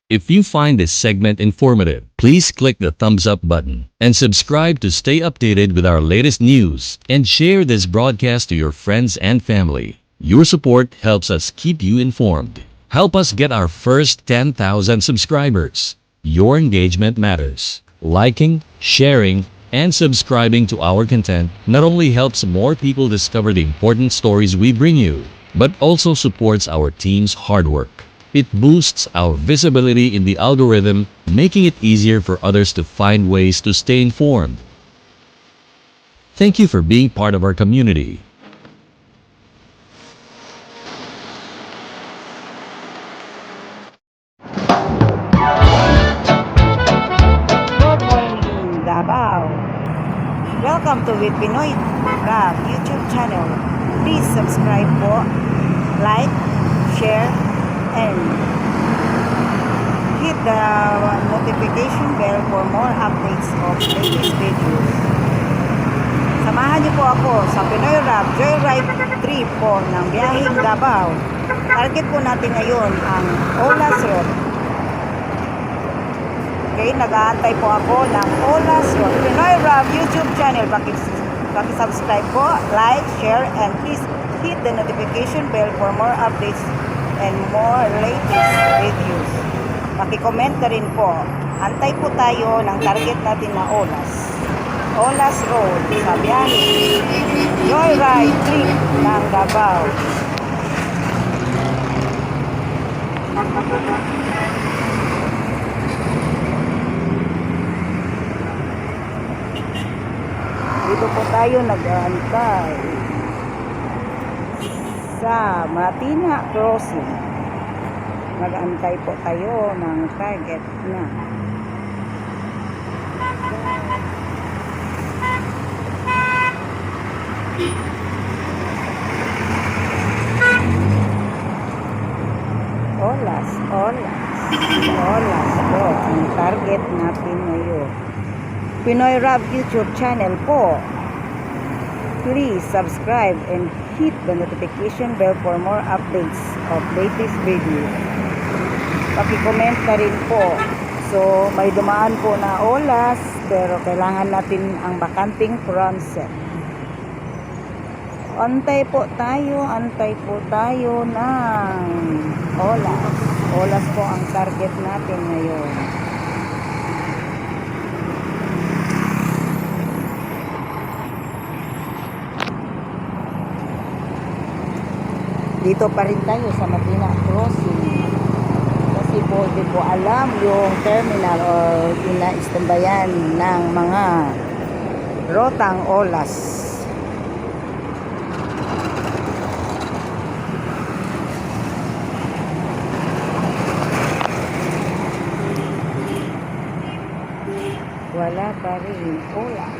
If you find this segment informative, please click the thumbs up button and subscribe to stay updated with our latest news and share this broadcast to your friends and family. Your support helps us keep you informed. Help us get our first 10,000 subscribers. Your engagement matters. Liking, sharing, and subscribing to our content not only helps more people discover the important stories we bring you, but also supports our team's hard work. It boosts our visibility in the algorithm, making it easier for others to find ways to stay informed. Thank you for being part of our community. Good morning, Davao. Welcome to with Pinoy Vlog YouTube channel. Please subscribe po, like, share, and hit the notification bell for more updates of latest videos. Samahan niyo po ako sa Pinoy Vlog Joyride Trip po ng biyaheng Davao. Target po natin ngayon ang Olas Road. Okay, nag-aantay po ako ng Olas Road Pinoy Vlog YouTube channel. Paki-subscribe po, like, share, and please hit the notification bell for more updates and more latest videos. Paki-comment na rin po. Antay po tayo ng target natin na Olas Road sa biyahe Joyride Trip ng Davao. Dito po tayo nag-aantay sa Matina Crossing. Nag-aantay po tayo ng target na. Olas po ang target natin ngayon. Pinoy Vlog YouTube channel po. Please subscribe and hit the notification bell for more updates of latest videos. Paki-comment na rin po. So, may dumaan po na olas, pero kailangan natin ang bakanting front set. Antay po tayo ng olas. Olas po ang target natin ngayon. Dito pa rin tayo sa Matina Crossing. Kasi po, di po alam yung terminal o ina-istambayan ng mga rotang olas. Wala pa rin olas.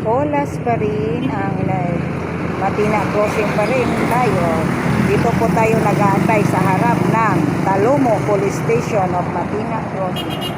Olas pa rin ang Matina Crossing pa rin tayo. Dito po tayo nag-aantay sa harap ng Talomo Police Station of Matina Crossing.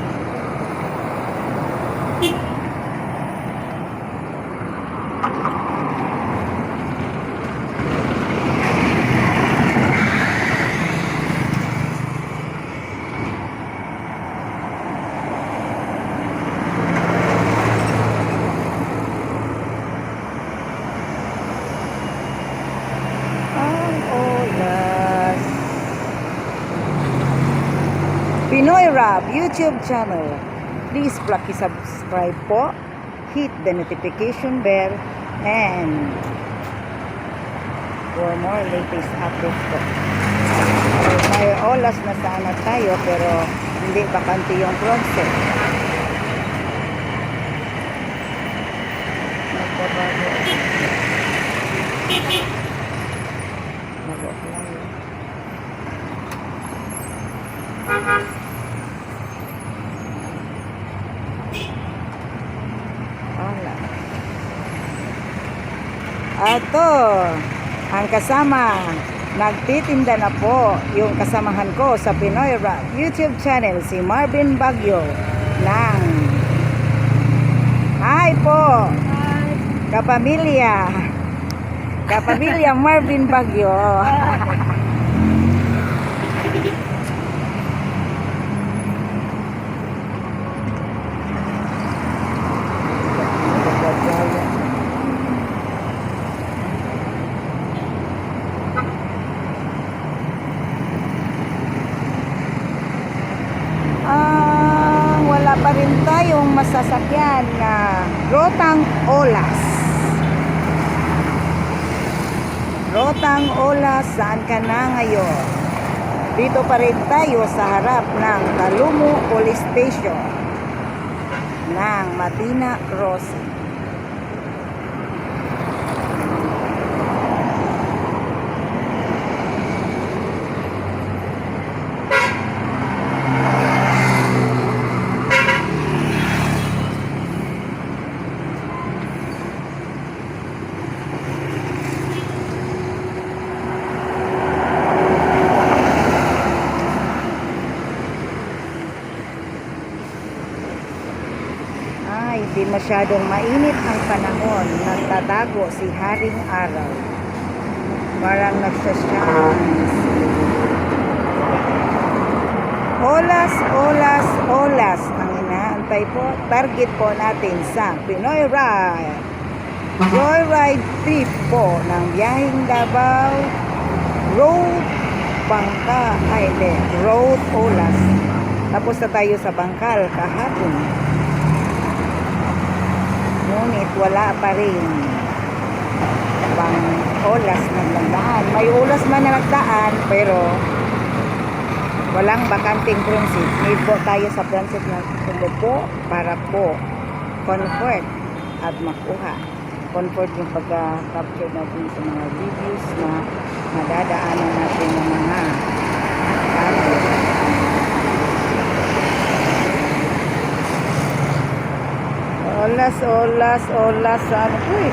Pinoy Vlog YouTube channel. Please subscribe po, hit the notification bell, and for more latest updates po. May olas na sana tayo pero hindi bakante yung front set. Ato, ang kasama, nagtitinda na po yung kasamahan ko sa Pinoy Vlog YouTube channel, si Marvin Baguio. ng hi po kapamilya Marvin Baguio. Wala pa rin tayong masasakyan na Rotang Olas. Rotang Olas, saan ka na ngayon? Dito pa rin tayo sa harap ng Talumu Police Station ng Matina Crossing. Hindi masyadong mainit ang panahon, nagtatago si Haring Araw. Parang nagsasyang olas, olas, olas ang inaantay po. Target po natin sa Pinoy Ride. Joyride trip po ng biyaheng Davao Road Bangka Island, Road Olas. Tapos na tayo sa Bangkal kahapon. Ngunit wala pa rin pang olas na nagdaan. May olas man na nagdaan, pero walang bakanting transit. Need po tayo sa transit na po para po comfort at makuha. Comfort yung pagka-capture natin sa mga videos na madadaanan natin ng mga capture. Olas, olas, olas. Ano po eh,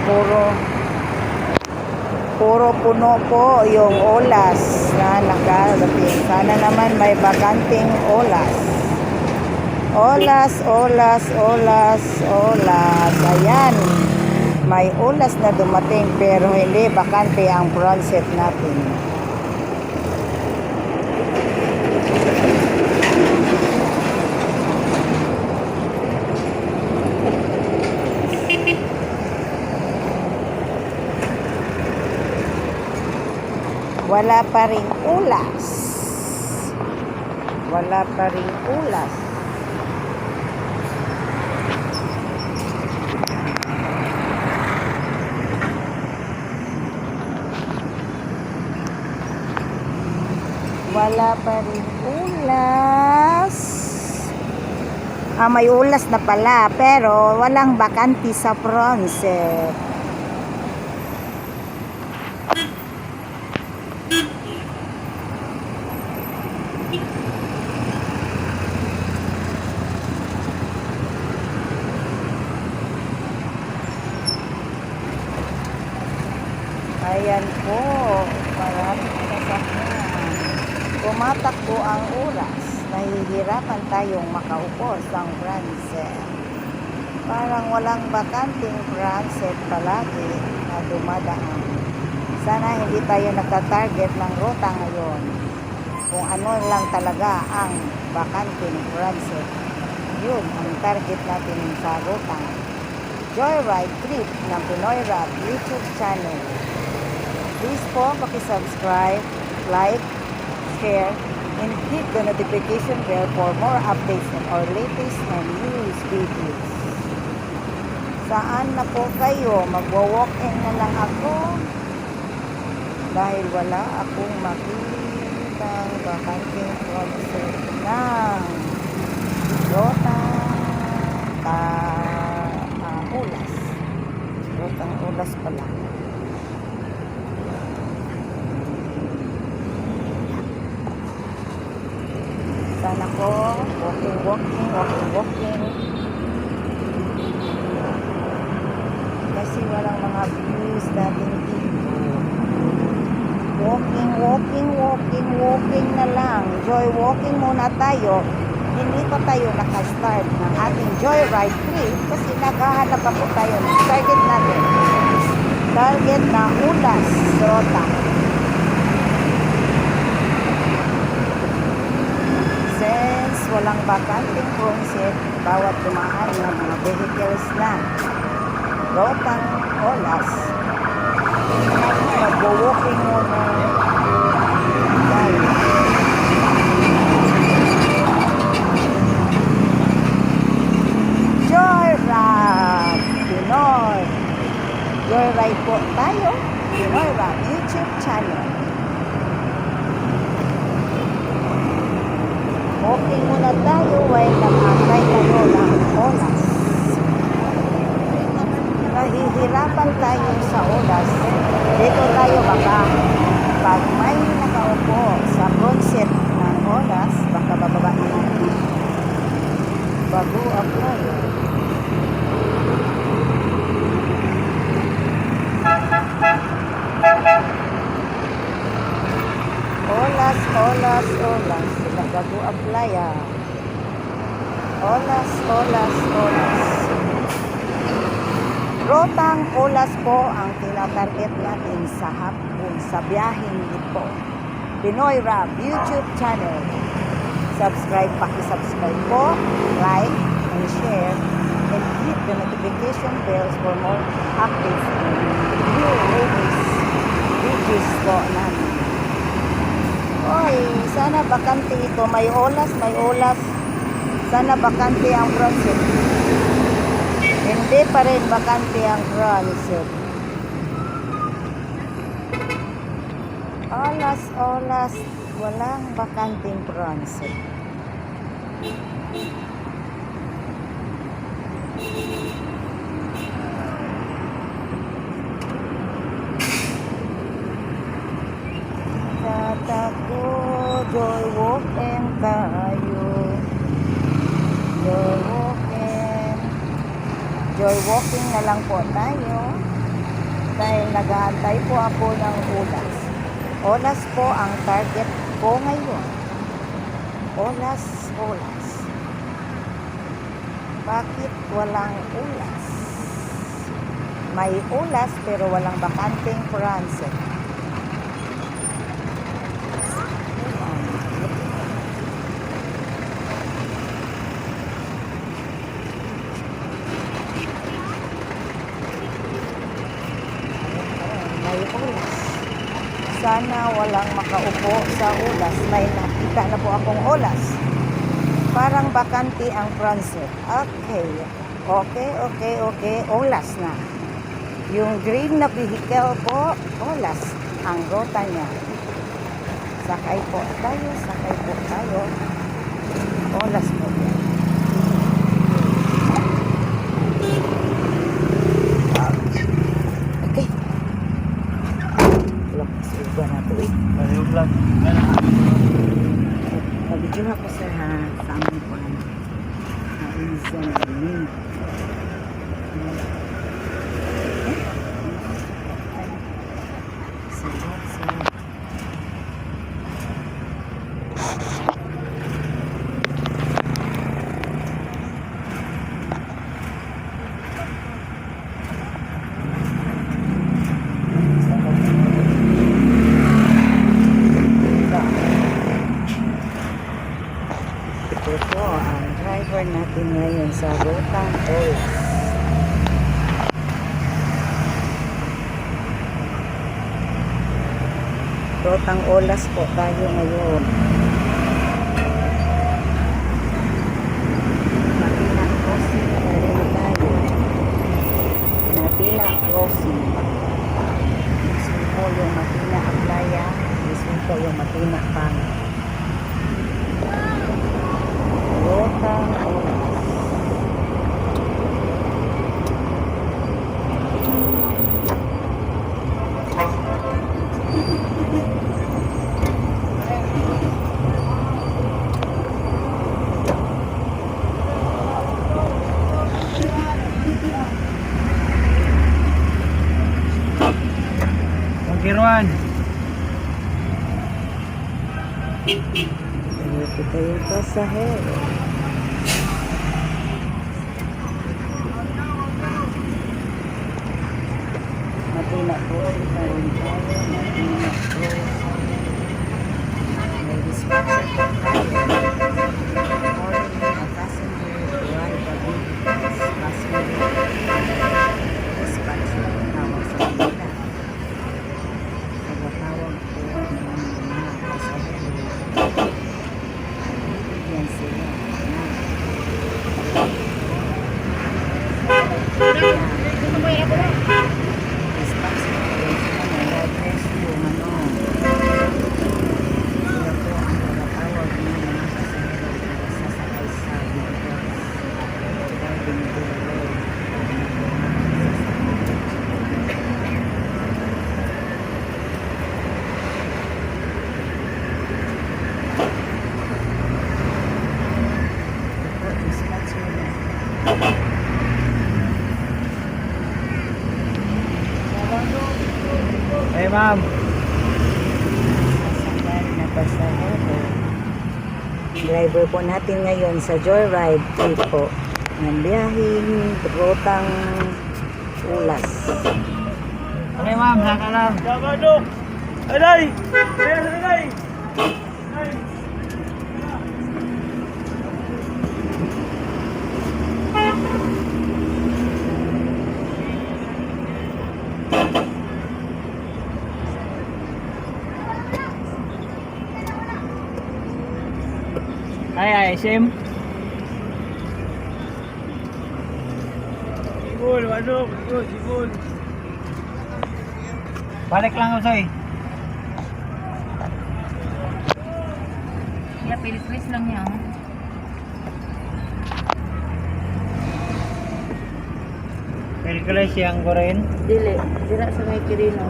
puro puno po yung olas na nakarating. Sana naman may bakanting olas. Olas, olas, olas, olas. Ayan. May olas na dumating pero hindi bakante ang transit natin. Wala pa ring ulas. Wala pa ring ulas. Wala pa ring ulas. May ulas na pala pero walang bakante sa transit. Ayan po, maraming sasakyan. Tumatakbo ang oras. Nahihirapan tayong makaupo sa transit. Parang walang bakanting transit palagi na dumadaan. Sana hindi tayo nagtatarget ng ruta ngayon. Kung ano lang talaga ang bakanting transit. Yun ang target natin sa ruta. Joyride trip ng Pinoy Rap YouTube channel. Please po, paki-subscribe, like, share, and hit the notification bell for more updates on our latest and news videos. Saan na po kayo? Magwa-walk-in na lang ako dahil wala akong makitang bakanting transit ng Ulas. Rotang Ulas pala. Sana ko, walking. Kasi walang mga views natin dito. Walking na lang. Joy walking muna tayo hindi pa tayo nakastart ng ating joyride trip kasi naghahanap pa po tayo ng target natin. Target na Ulas, Rota. Since walang bakanting cruise bawat tumaan ng mga vehicles na Rotang Ulas, mag-walking muna tayo. Joyride Pinoy. Joyride po tayo. Pinoy Rap YouTube channel. Walking muna tayo while nag-antay tayo ng oras. Nahihirapan tayo sa oras. Dito tayo baka pag may nakaupo sa concept ng oras, baka bababa na natin. Bago apply. Olas, olas, olas. Sila bago apply ah. Olas, olas, olas. Rotang Olas po ang tinatarget natin sa hapon, sa biyaheng ito. Pinoy Rap YouTube channel. Subscribe, paki-subscribe po, like, and share, and hit the notification bells for more updates and new latest videos po namin. Oy, sana bakante ito. May olas, may olas. Sana bakante ang transit. Hindi pa rin bakante ang transit. Olas, olas. Walang bakanting transit. Tatakbo, joy walking tayo. Joy walking. Joy walking na lang po tayo. Dahil nag-aantay po ako ng ulas. Olas po ang target ko ngayon. Olas, olas. Bakit walang ulas? May ulas pero walang bakanting transit. May ulas. Sana walang makaupo sa ulas. May nakita na po akong ulas. Parang bakante ang transit. Okay. Okay, okay, okay. Ulas na. Yung green na vehicle po, ulas ang rota niya. Sakay po tayo, sakay po tayo. Olas po. Okay. Lakas uba na ito eh. Vlog. Nabidyo na ko sir ha, sa amin po na reason rin. Sagot sir. Ito po ang driver natin ngayon sa Rotang Olas. Rotang Olas po tayo ngayon. Matina Crossing na rin tayo. Matina Crossing. Mismo po yung Matina Aplaya. Mismo po yung Matina Pang. Rotang Olas. Kirwan. Ito yung pasahero. Martina Boy, Karon tayo, Martina Cruz. May dispatcher po tayo. Morning, a passenger, drive a vehicle, passenger. Dispatcher, tawag sa kanila. Pagkatawag po ng mga pasahero. Bibigyan sila Hey ma'am. sasakay na pasahero. Driver po natin ngayon sa Joyride trip po ng biyaheng rutang Ulas. Okay ma'am, saka lang. Sabado. Aday! Aday! Ay, Sim. Sigul, wadok, sigul. Balik lang ako sa'yo. Ya, pilit-pilit lang yan. Pilkulis yang goren. Dili, dira sa may Kirino.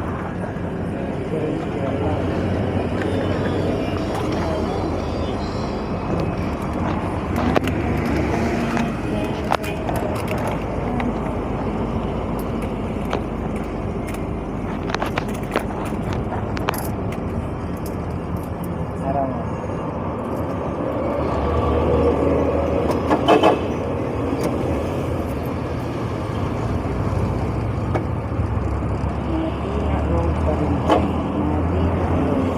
Araw mo. Martina Road pa rin po. Martina Road.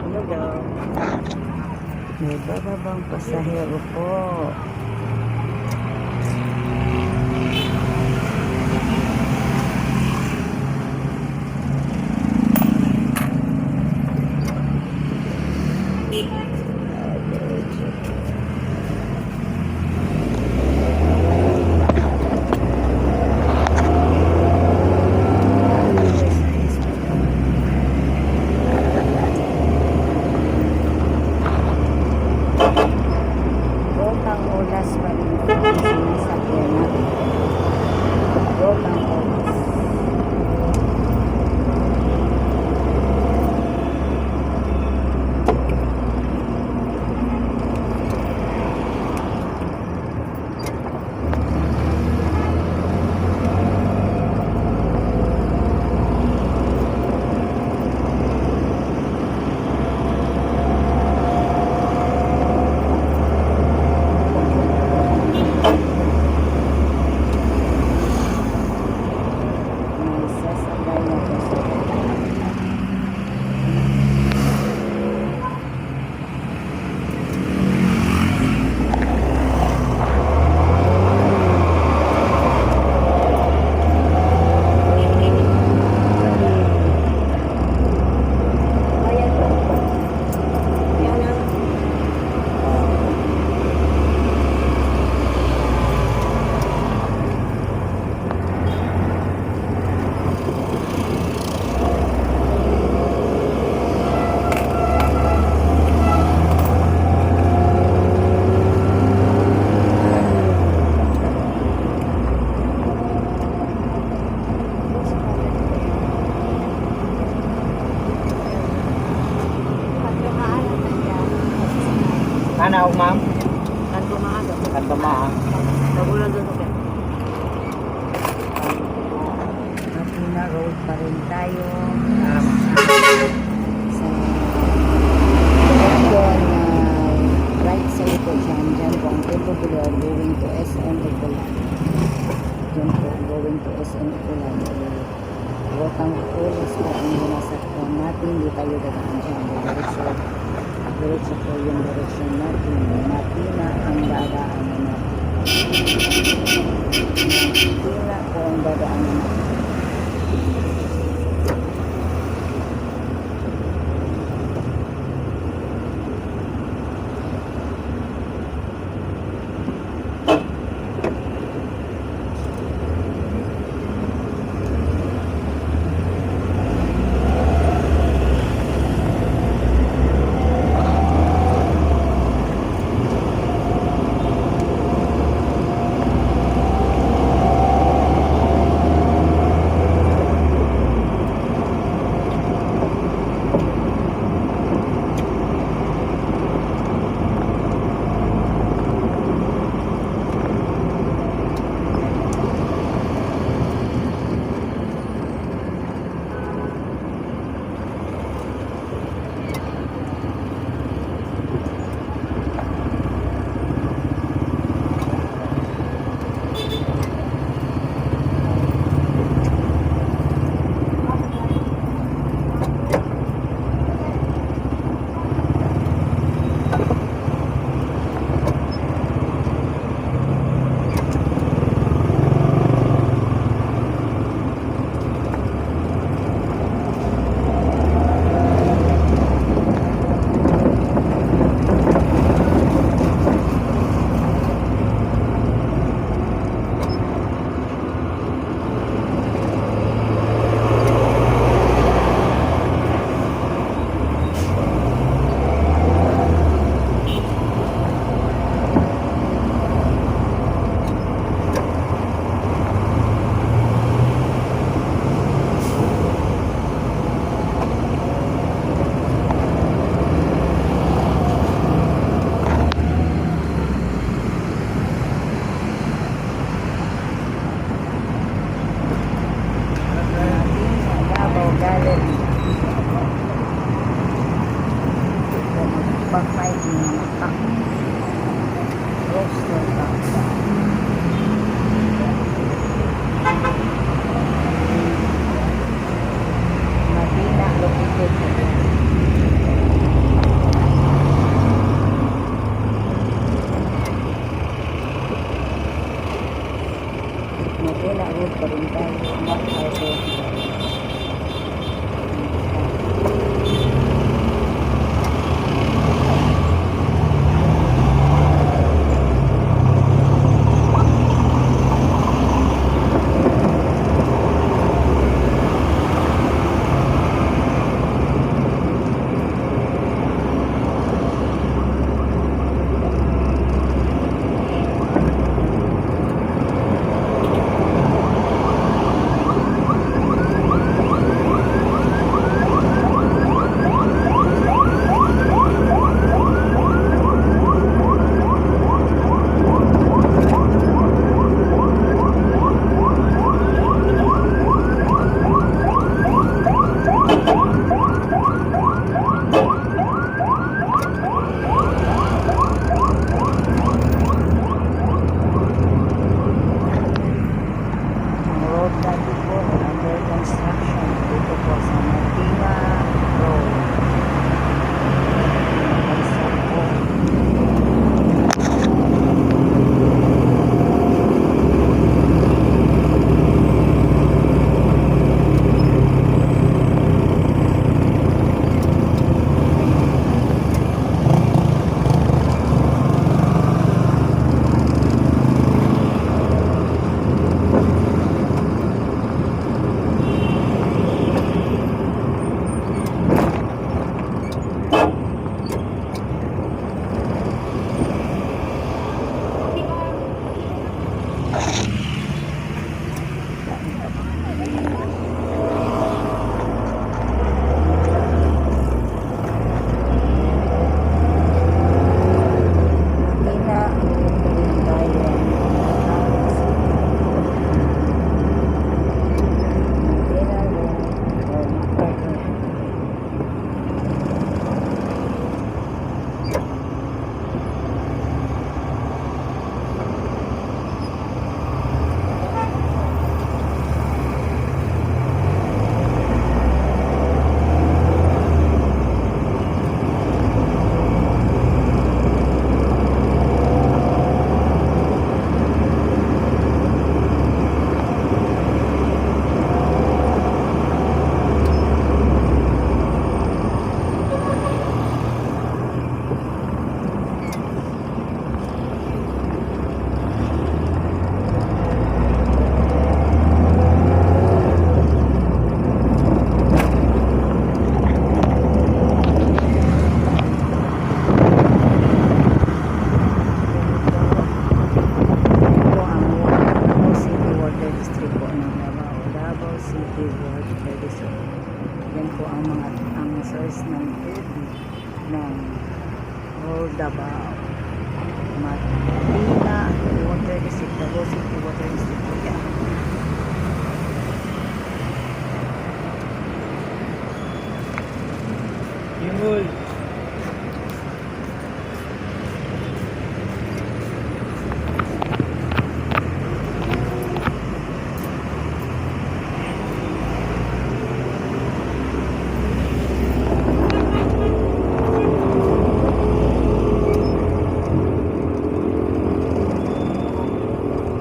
Ano daw? May bababang pasahero po. Rotang Ulas pa rin po ang sinasakyan natin. Rotang Ulas. May sasakay na pasahero. Ano, ma'am? Kanto maaga. Kanto maa. Nagulang doon ka. tayo Aram. sa direction na right side po dyan po ang Tempo Boulevard going to SM Ecolan. Dyan po going to SM Ecolan. Rotang Ulas po ang binasakyan natin. Hindi tayo dadaan dyan. Diretso po yung direction natin. Matina ang dadaanan natin. Matina po ang dadaanan natin. Pag-fight ng tak. Roaster tak. Matina located. Matina road pa rin tayo. Auto.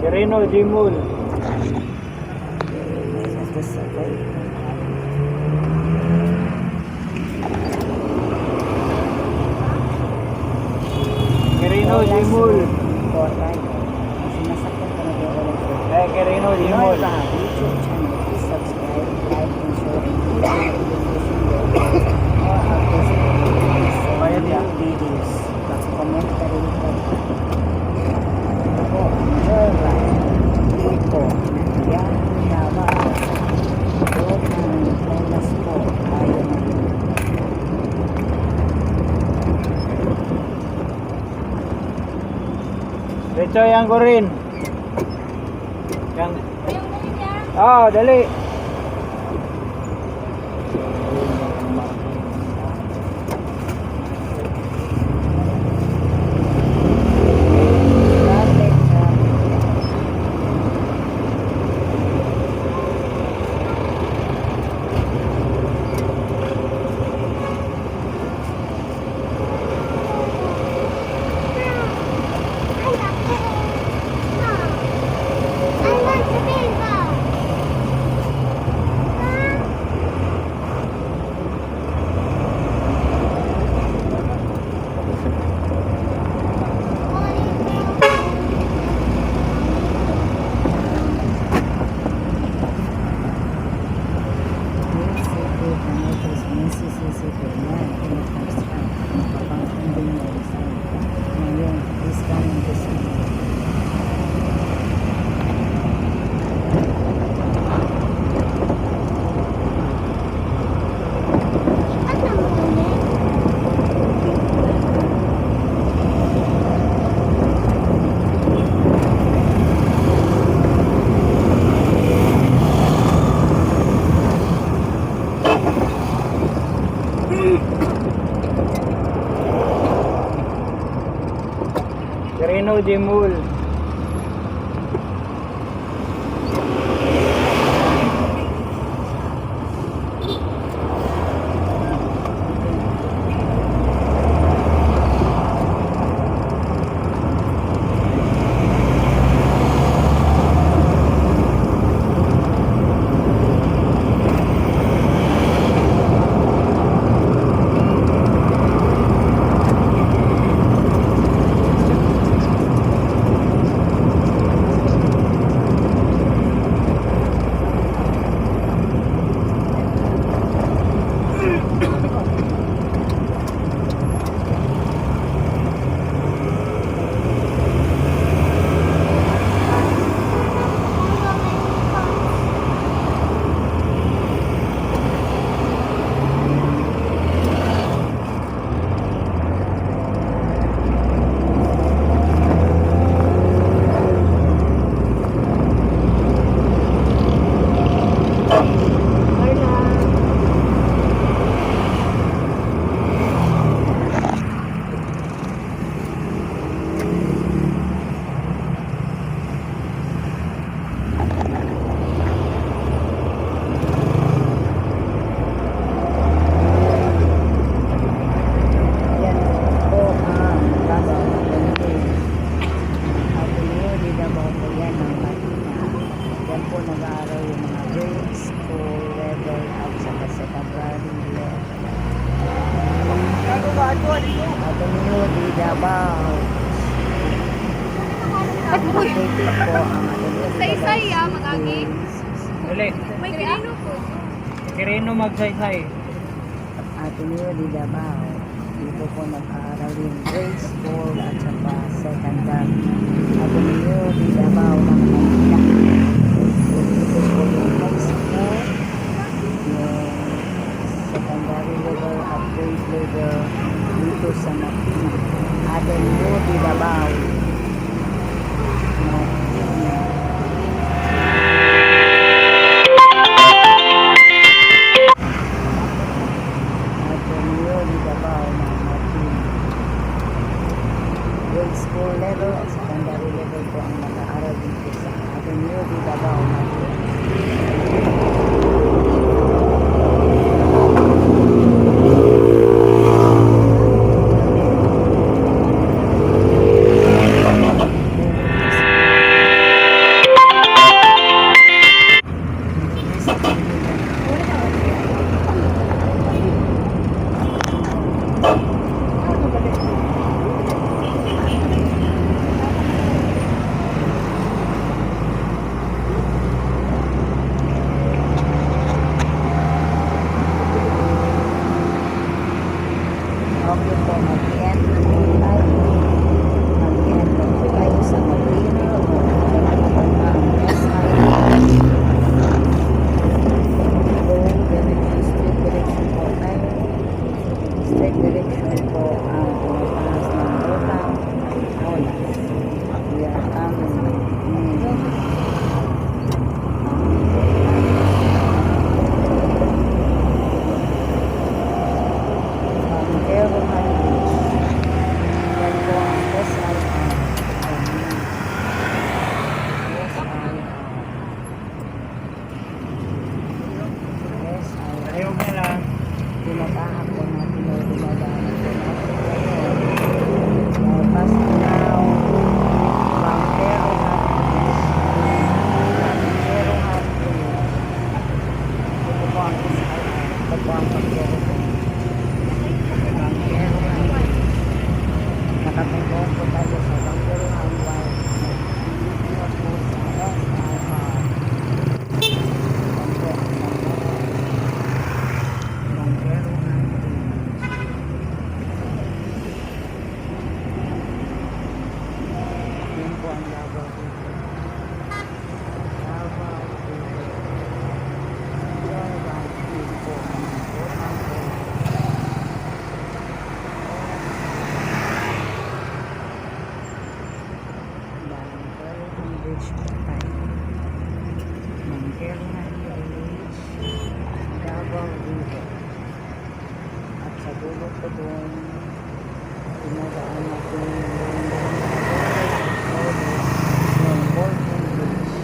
Quirino Jimul. Quirino Jimul. Quirino Jimul. YouTube channel. Please subscribe, like, and share, and hit the notification bell for updates and videos. Comment ka rin po. Ito po, enjoy life. Dito, yan, tama. Doon ang oras po tayo ngayon. Diretso yang ko rin. Yang. Oh, dali. Quirino Jimul. Avenue di Davao. Updated po ang Avenue di Saysay Davao. magagi. Dali. May kirino po. Quirino magsaysay. Avenue di Davao. Dito po nag-aaral yung grade school at saka secondary. Avenue di Davao ng Manila. Dito po yung high school, yung secondary level at grade level dito sa Avenue di Davao. Avenue di Davao ng Martin. Grade school level at secondary level po ang nag-aaral dito sa Avenue di Davao Martin. At sa dulo ko doon, pinadaan natin yung Golden Bridge.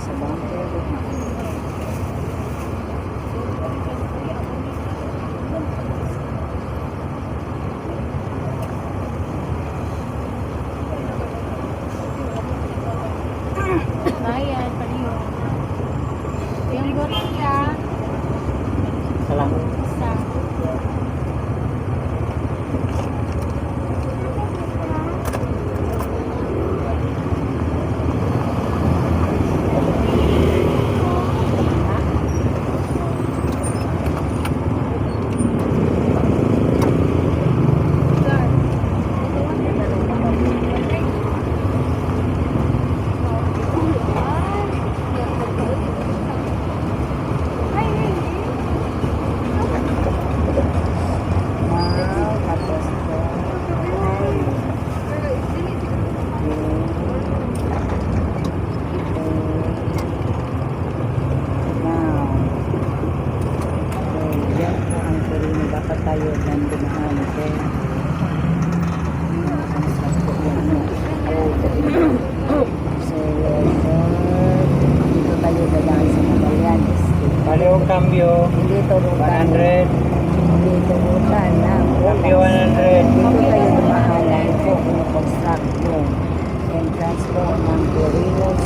Sa bunker Bayad, paliyo. Yung gorilla, Salamat. isa. tayo ng dumaan okay? So, dito tayo dadaan sa Magallanes. Palihog cambio, Hindi ito rutan. 100. Hindi ito rutan na. Cambio 100. Dito tayo dumaan na ito construct yung entrance po ng Torino's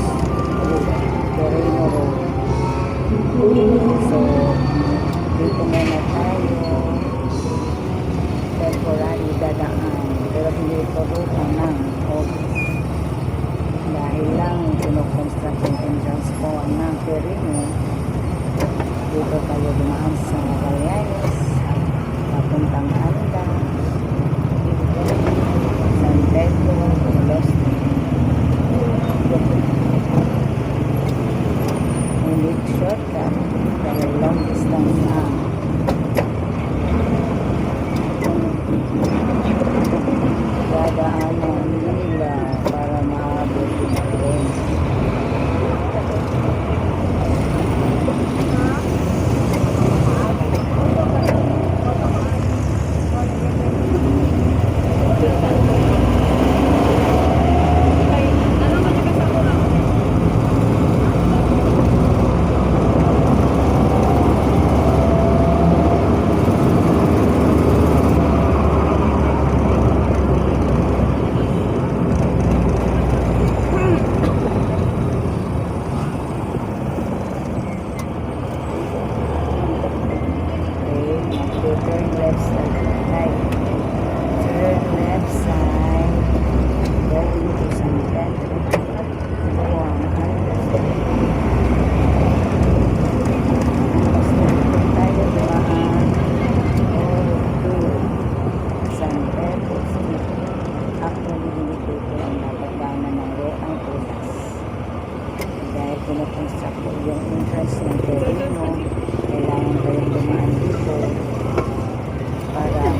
Road. Torino Road. So, dito muna tayo temporary dadaan. Pero hindi ito rutan ng office. Dahil lang pinukonstruct yung entrance po ng Torino. Dito tayo dumaan sa Magallanes, papuntang Anda, San Pedro, Los hindi shortcut dahil long distance ang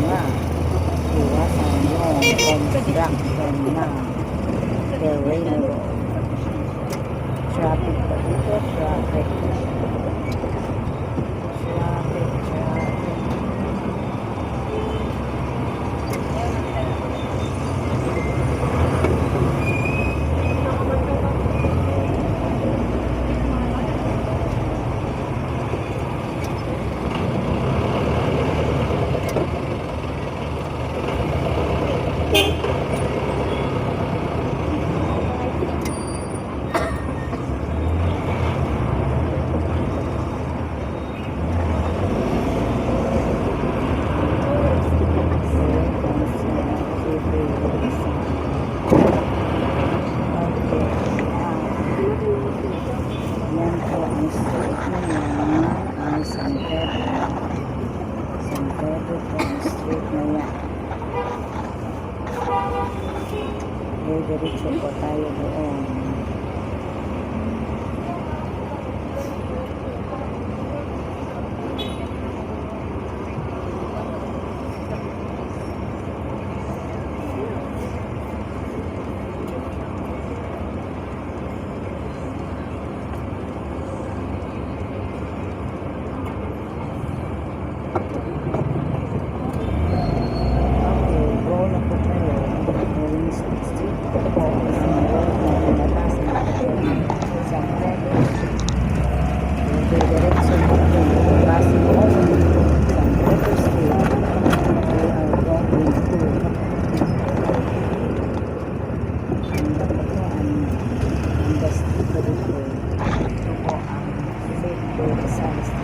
nga iwasan yung construction ng terreno road. Traffic pa dito, traffic. Yan po ang street na yan ay San Pedro. San Pedro po ang street na yan. Diretso po tayo doon. Okay, go na po tayo. Maring street po po ang road na pinataas na San Pedro. Diretso po po. Pasig po San Pedro Street. We are going to ang basti po dito. Ito po ang St. Rizal Street.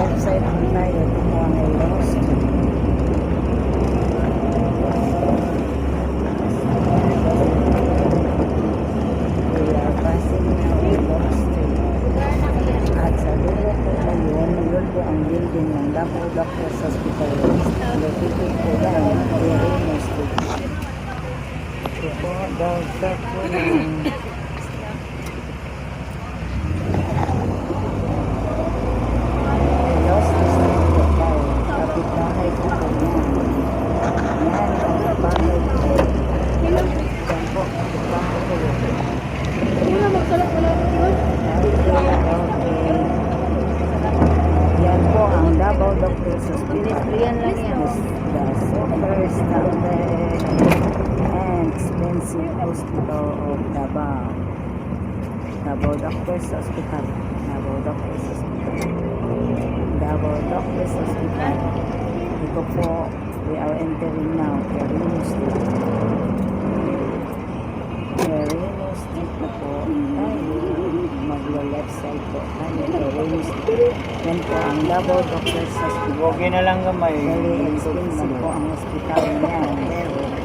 Website po tayo kung ano lost. We are passing now lost. At sa dulo po na yun po ang building ng Davao Doctors Hospital. Located po yan, Verino Street. Ito po, dagdag po ng Lost Street po tayo. Kapit-bahay po po yan. Yan, kapit-bahay po. Yan po, kapit-bahay po. Yan po ang Davao Doctors Hospital. Yan lang yan. The super standard and expensive hospital of Davao. Davao Doctors Hospital. Davao Doctors Hospital. Davao Doctors Hospital. Ito po, we are entering now. Verino Street. Verino Street na po tayo. Maglo-left side po tayo. Verino Street. Yan po ang Davao Doctors Hospital. Okay na lang gamay. Very expensive po ang hospital niya.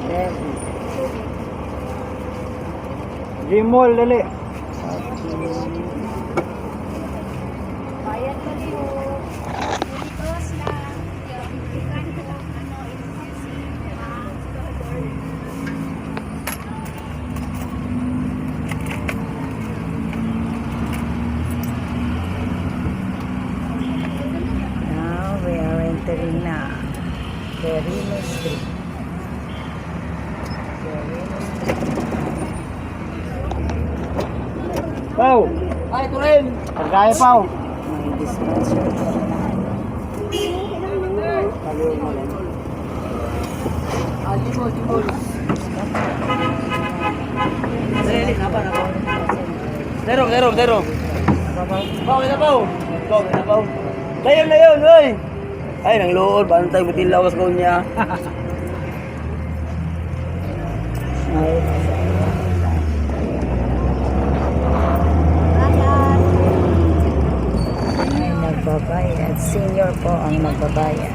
Very. Gmall, dali. Bayad pa po. Unitos lang. Ikan po, Now we are entering na Verino Street. Verino Street. Pau! Ay, Turin! Pagkaya, Pau! May dispensary po na. Dero. Pau, ito, Pau! Pau, ito, Pau! Layon, oy! Ay, nang lood. Paano tayo butilaw sa kawin niya? May nagbabayad. Senior po ang nagbabayad.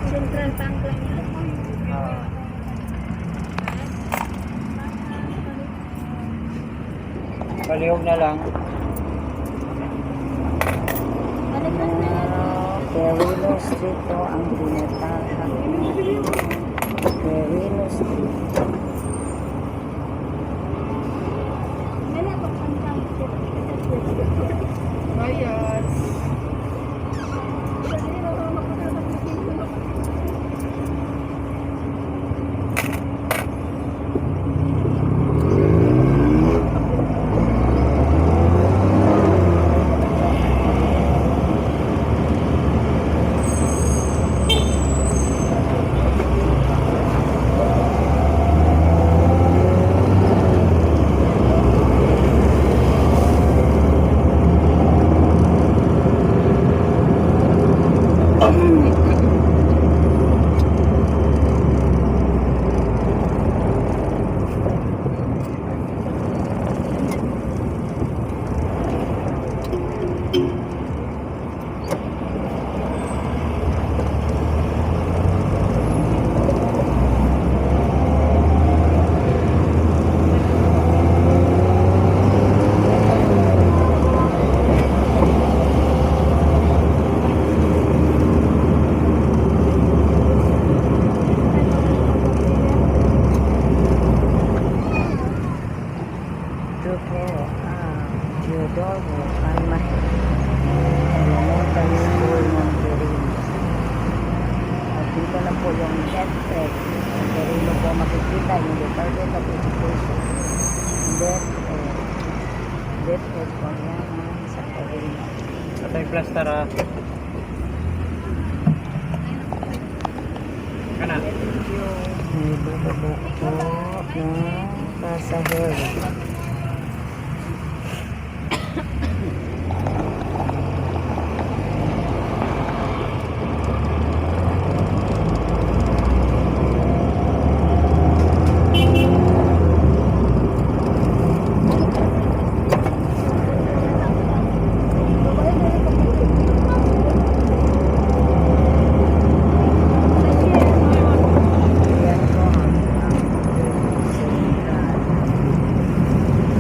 Central Bank lang yan. Palihog na lang. Balikan na yan. Verino Street po ang tinatawag. yung DepEd. Sa Torino po makikita yung Department of Education. DepEd. DepEd po yan sa Torino. Sa tayo plaster ah. Kana. May bubuk po ng pasahero.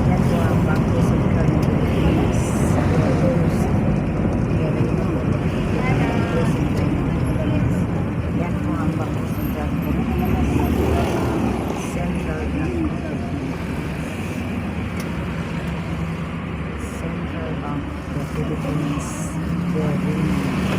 Yan po ang Bangko Sentral ng Pilipinas. Sa Pilipinas. Yan po ang Bangko Sentral ng Pilipinas. Central ng Central Bank of the Philippines. Central ng Pilipinas.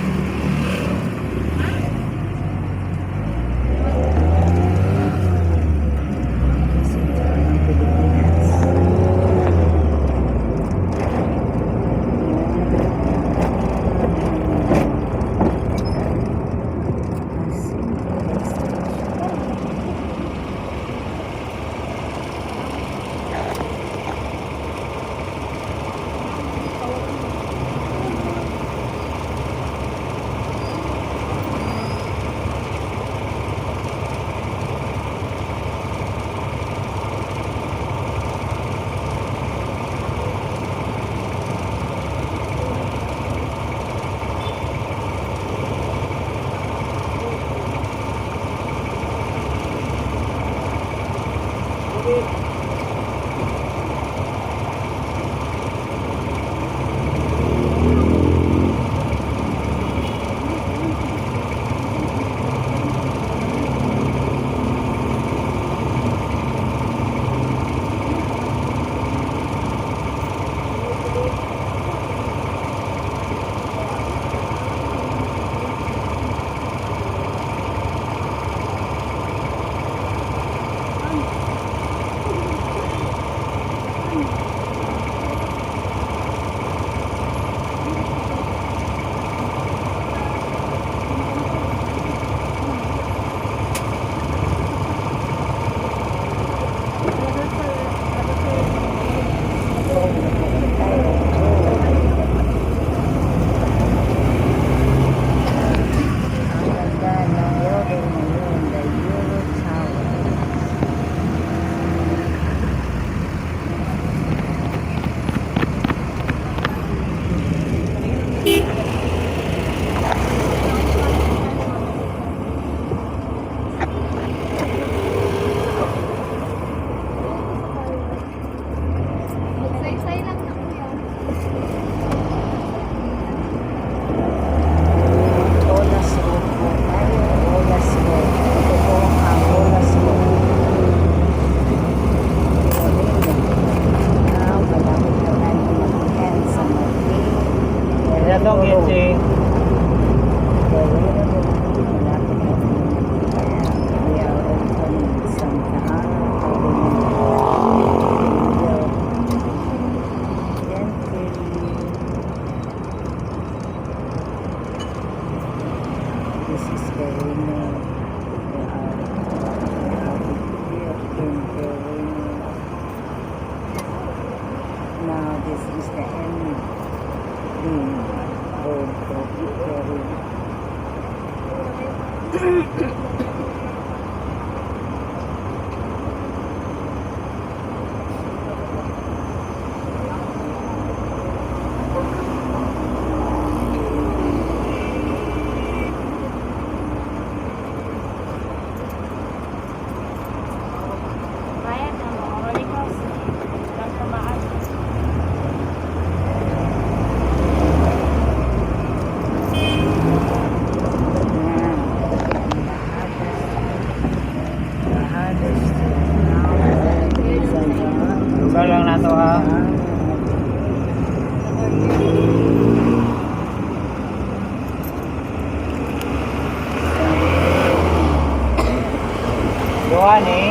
Duha ni.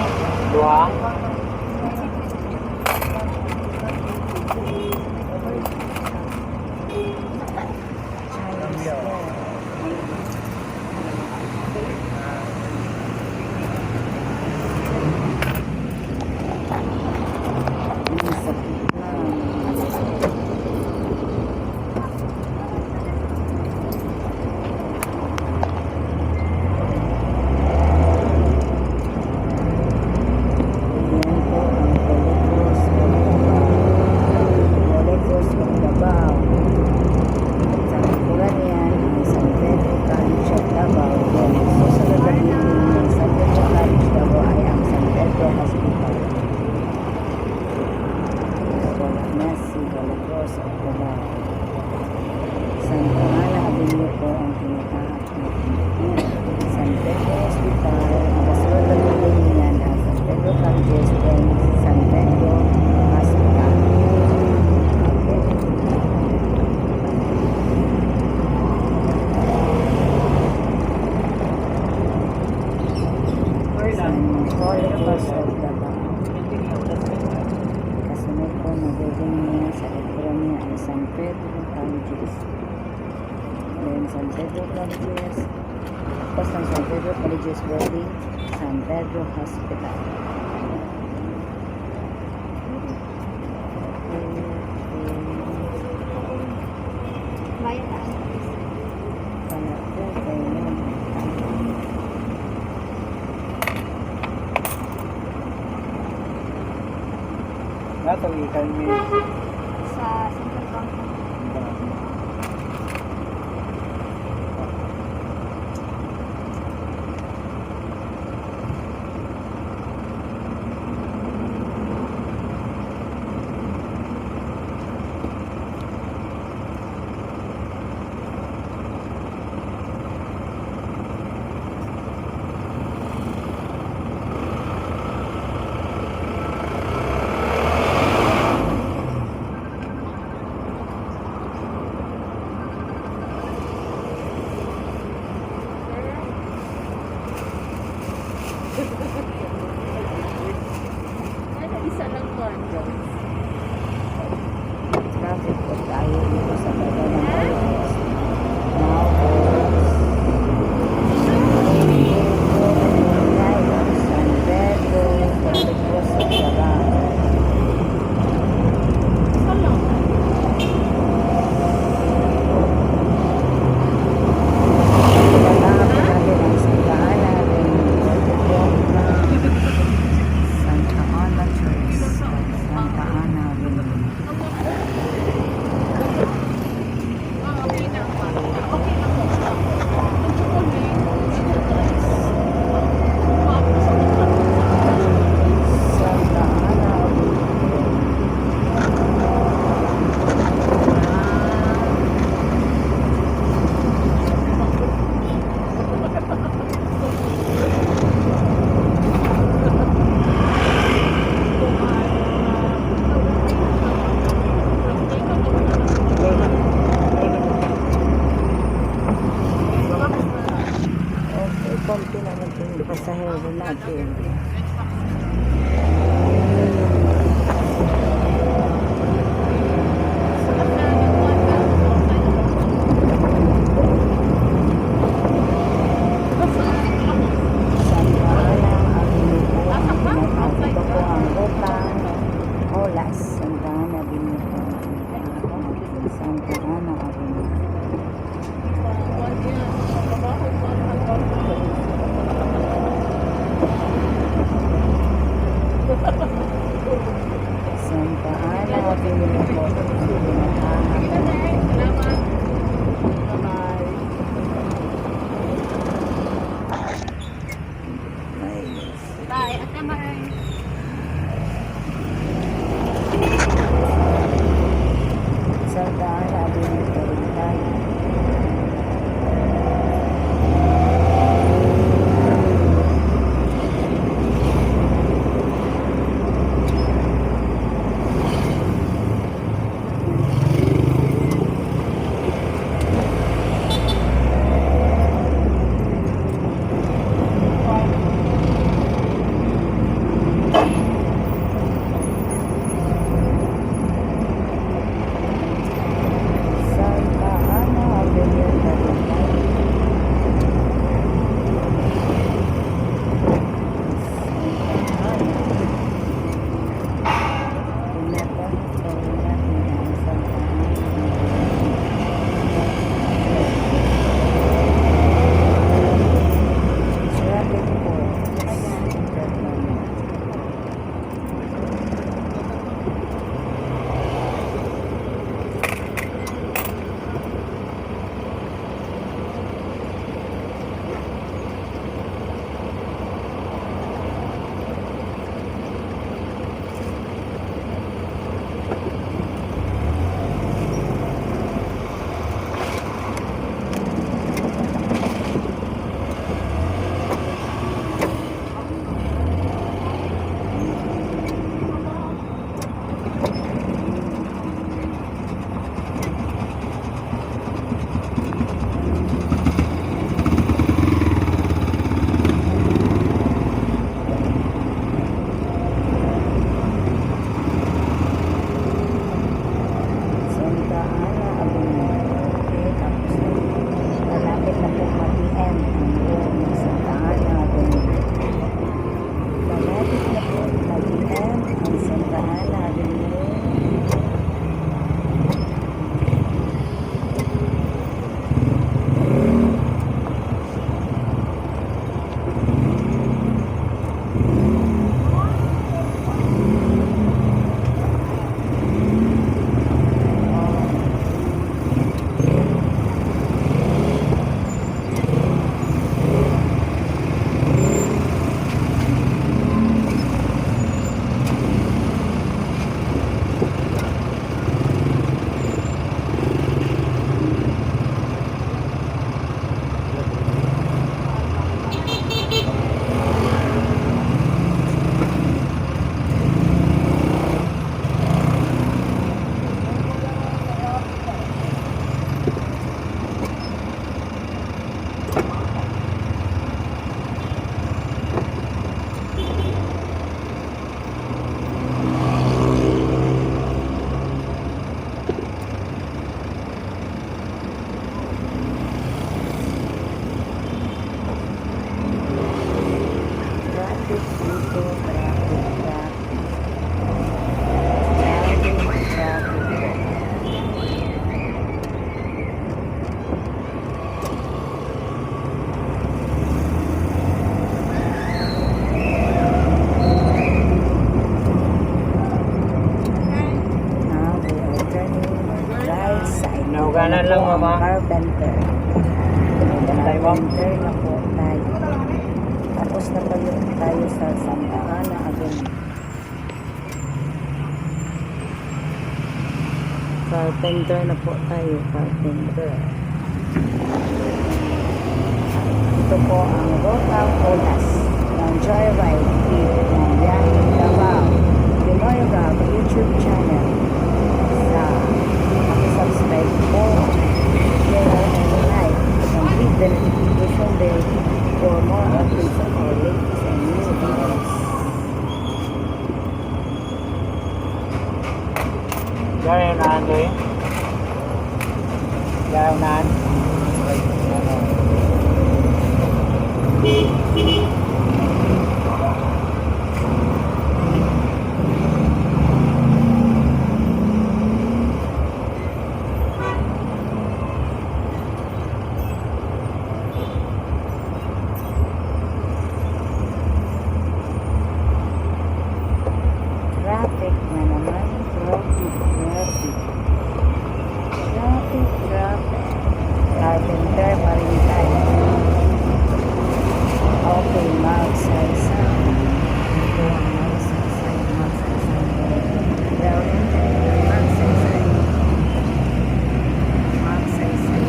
Duha. Santa Ana Avenue po ang tinatahak na San Pedro Hospital. Ang kasunod na building niyan ang San Pedro Colleges and San Pedro Hospital. Okay. San Holy Cross of Davao. Kasunod po na building niya sa likod niya ay San Pedro Colleges. Then San Pedro Colleges. Tapos ng San Pedro Colleges building, San Pedro Hospital. Bayan na. Kaya po kayo nun. Natawikan ni. Sa Central Bank. Isa lang po. Traffic po tayo dito sa baba ng Colleges. Now, San Pedro Colleges of Davao. Isa lang. Kailangan po natin ang Santa Ana Avenue. Santa Ana Church. Santa Ana Avenue. Okay na pa. Okay na po. Santa Ana Avenue. Okay, konti naman yung pasahero natin. Santa Ana Avenue po ang tinatawag. Ito po ang Rotang Olas. Santa Ana Avenue po ang tinatawag. Santa Ana Avenue. Santa Ana Avenue po ang tinatawag. Bye. At naman. Santa Ana Avenue po rin tayo. Traffic dito, traffic. Now we are turning right side. Nauganan lang, Ito ang Mama. Carpenter. Carpenter na po tayo. Tapos na tayo sa Santa Ana Avenue. Carpenter na po tayo. Carpenter. Ito po ang Rotang Olas ng Joyride ng Biyaheng Davao. Pinoy Rob YouTube channel. Subscribe po, share and like, and hit the notification bell for more updates on our latest and new videos. Gaya na Andoy. Gaya na. Traffic na naman. Traffic. Carpenter pa rin tayo. Okay, magsaysay. Ito ang magsaysay. Well, magsaysay. Magsaysay.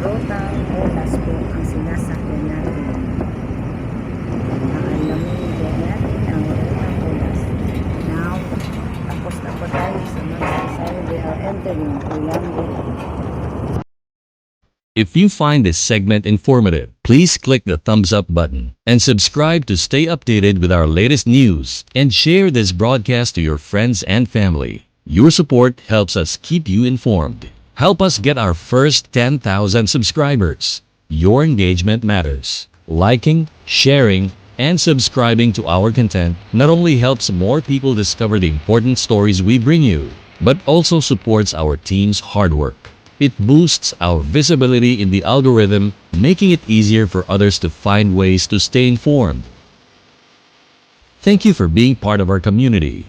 Rotang Olas po ang sinasakyan natin. Alamin po natin ang Rotang Olas. Now, tapos na po tayo sa Magsaysay. We are entering Puyango. If you find this segment informative, please click the thumbs up button and subscribe to stay updated with our latest news and share this broadcast to your friends and family. Your support helps us keep you informed. Help us get our first 10,000 subscribers. Your engagement matters. Liking, sharing, and subscribing to our content not only helps more people discover the important stories we bring you, but also supports our team's hard work. It boosts our visibility in the algorithm, making it easier for others to find ways to stay informed. Thank you for being part of our community.